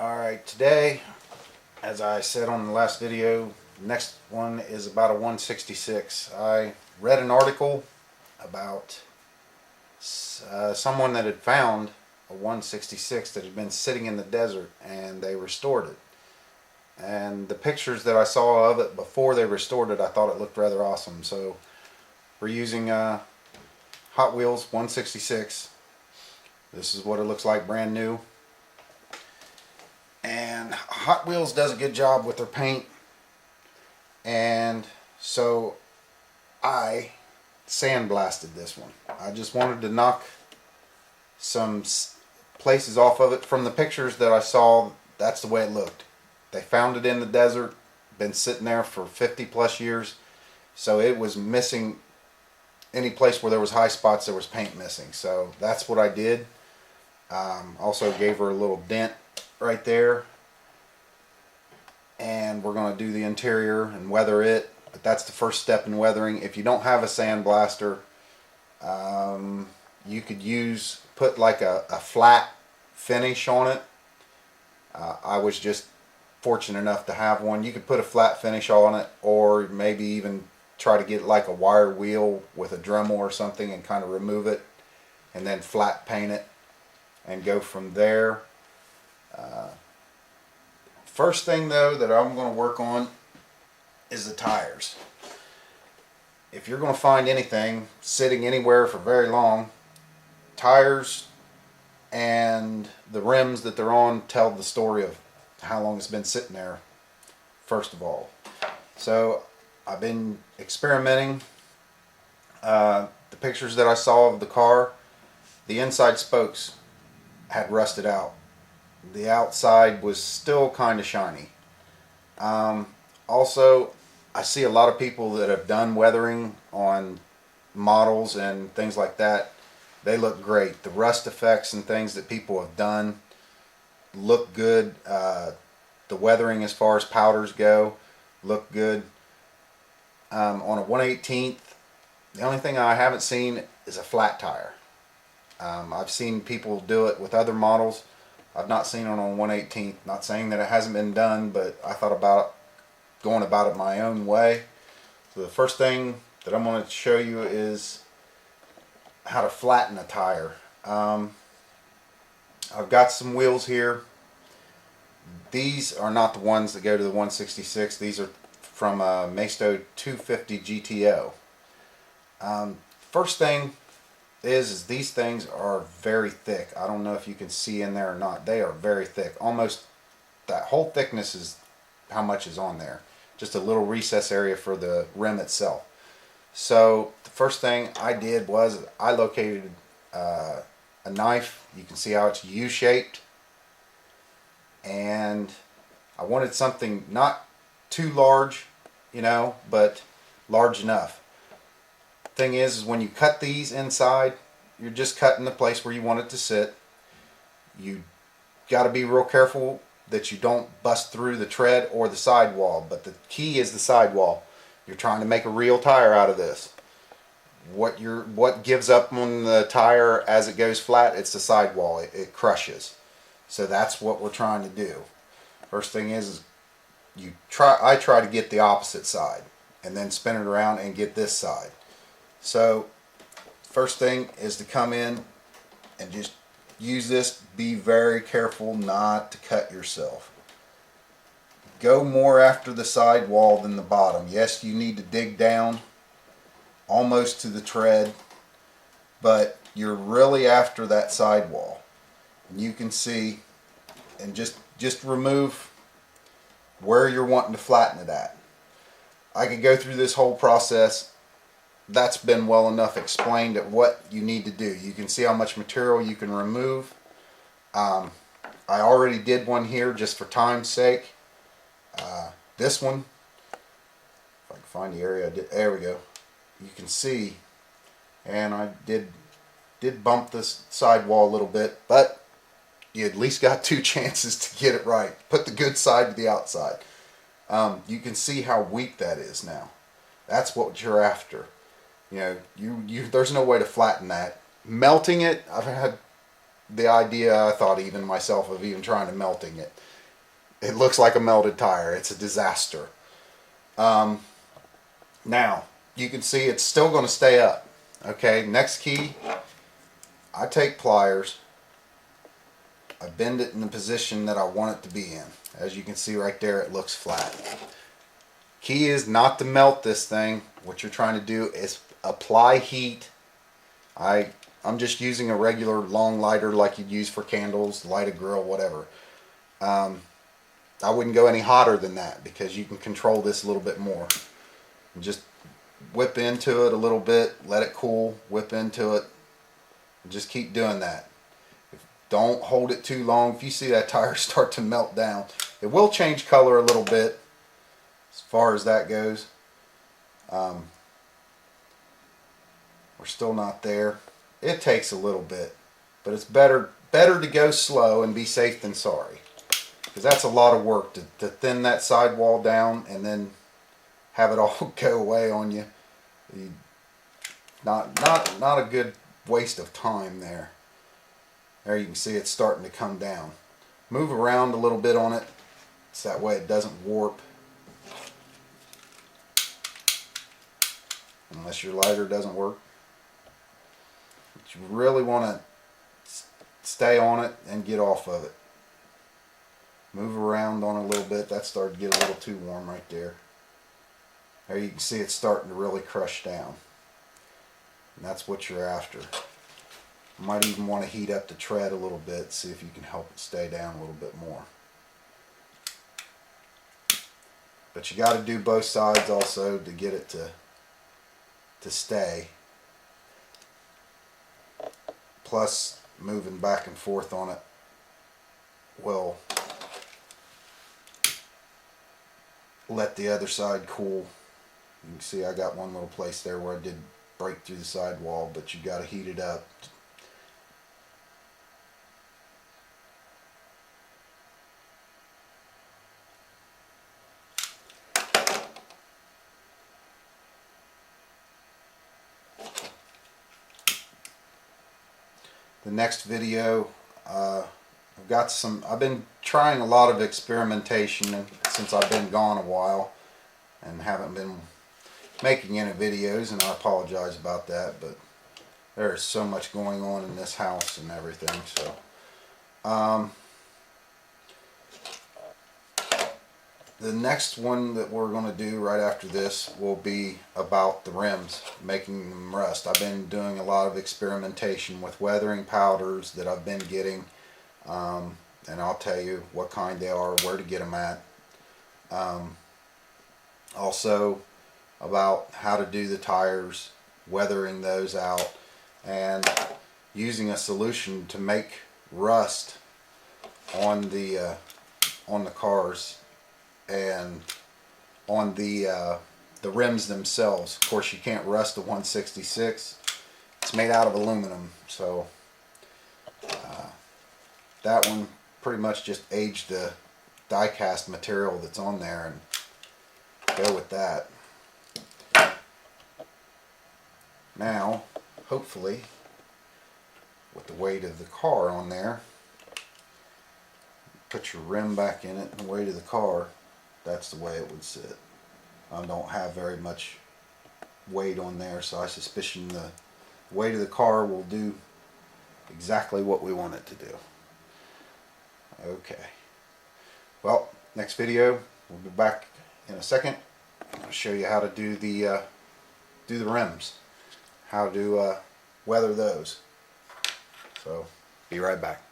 Alright, today, as I said on the last video, next one is about a 166. I read an article about someone that had found a 166 that had been sitting in the desert, and they restored it. And the pictures that I saw of it before they restored it, I thought it looked rather awesome. So we're using Hot Wheels 166. This is what it looks like brand new. And Hot Wheels does a good job with their paint, and so I sandblasted this one. I just wanted to knock some places off of it. From the pictures that I saw, that's the way it looked. They found it in the desert, been sitting there for 50 plus years, so it was missing any place where there was high spots. There was paint missing, so that's what I did. Also gave her a little dent right there, and we're going to do the interior and weather it, but that's the first step in weathering. If you don't have a sandblaster, you could put like a flat finish on it. I was just fortunate enough to have one. You could put a flat finish on it, or maybe even try to get like a wire wheel with a Dremel or something and kind of remove it and then flat paint it and go from there. First thing though that I'm going to work on is the tires. If you're going to find anything sitting anywhere for very long, tires and the rims that they're on tell the story of how long it's been sitting there, first of all. So I've been experimenting. The pictures that I saw of the car, the inside spokes had rusted out. The outside was still kind of shiny. Also, I see a lot of people that have done weathering on models and things like that. They look great. The rust effects and things that people have done look good. The weathering as far as powders go look good. On a 1/18th, the only thing I haven't seen is a flat tire. I've seen people do it with other models. I've not seen it on 1/18th. Not saying that it hasn't been done, but I thought about going about it my own way. So the first thing that I'm going to show you is how to flatten a tire. I've got some wheels here. These are not the ones that go to the 166. These are from a Maisto 250 GTO. First thing is these things are very thick. I don't know if you can see in there or not. They are very thick. Almost that whole thickness is how much is on there. Just a little recess area for the rim itself. So the first thing I did was I located a knife. You can see how it's U-shaped, and I wanted something not too large, but large enough. Thing is when you cut these inside, you're just cutting the place where you want it to sit. You got to be real careful that you don't bust through the tread or the sidewall, but the key is the sidewall. You're trying to make a real tire out of this. What gives up on the tire as it goes flat? It's the sidewall. It crushes. So that's what we're trying to do. First thing is I try to get the opposite side and then spin it around and get this side. So first thing is to come in and just use this. Be very careful not to cut yourself. Go more after the sidewall than the bottom. Yes, you need to dig down almost to the tread, but you're really after that sidewall. And you can see, and just remove where you're wanting to flatten it at. I could go through this whole process. That's been well enough explained at what you need to do. You can see how much material you can remove. I already did one here just for time's sake. This one, if I can find the area, there we go. You can see, and I did bump this sidewall a little bit, but you at least got 2 chances to get it right. Put the good side to the outside. You can see how weak that is now. That's what you're after. There's no way to flatten that. Melting it, I've had the idea, I thought even myself, of even trying to melting it. it looks like a melted tire. It's a disaster. Now, you can see it's still going to stay up. Okay, next key, I take pliers, I bend it in the position that I want it to be in. As you can see right there, it looks flat. Key is not to melt this thing. What you're trying to do is apply heat. I'm just using a regular long lighter like you'd use for candles, light a grill, whatever. I wouldn't go any hotter than that because you can control this a little bit more. And just whip into it a little bit, let it cool, whip into it, and just keep doing that. Don't hold it too long. If you see that tire start to melt down, it will change color a little bit as far as that goes. We're still not there. It takes a little bit, but it's better to go slow and be safe than sorry, because that's a lot of work to thin that sidewall down and then have it all go away on you. Not a good waste of time there. There you can see it's starting to come down. Move around a little bit on it so that way it doesn't warp. Unless your lighter doesn't work. But you really want to stay on it and get off of it. Move around on it a little bit. That started to get a little too warm right there. There you can see it's starting to really crush down. And that's what you're after. You might even want to heat up the tread a little bit, see if you can help it stay down a little bit more. But you got to do both sides also to get it to stay. Plus, moving back and forth on it will let the other side cool. You can see I got one little place there where I did break through the sidewall, but you got to heat it up. The next video, I've been trying a lot of experimentation since I've been gone a while and haven't been making any videos, and I apologize about that, but there's so much going on in this house and everything. So the next one that we're going to do right after this will be about the rims, making them rust. I've been doing a lot of experimentation with weathering powders that I've been getting, and I'll tell you what kind they are, where to get them at. Also about how to do the tires, weathering those out, and using a solution to make rust on the cars and on the rims themselves. Of course, you can't rust a 166. It's made out of aluminum, so that one pretty much just aged the die-cast material that's on there and go with that. Now, hopefully, with the weight of the car on there, put your rim back in it and the weight of the car, that's the way it would sit. I don't have very much weight on there, so I suspicion the weight of the car will do exactly what we want it to do. Okay. Well, next video, we'll be back in a second. I'll show you how to do the rims, how to weather those. So, be right back.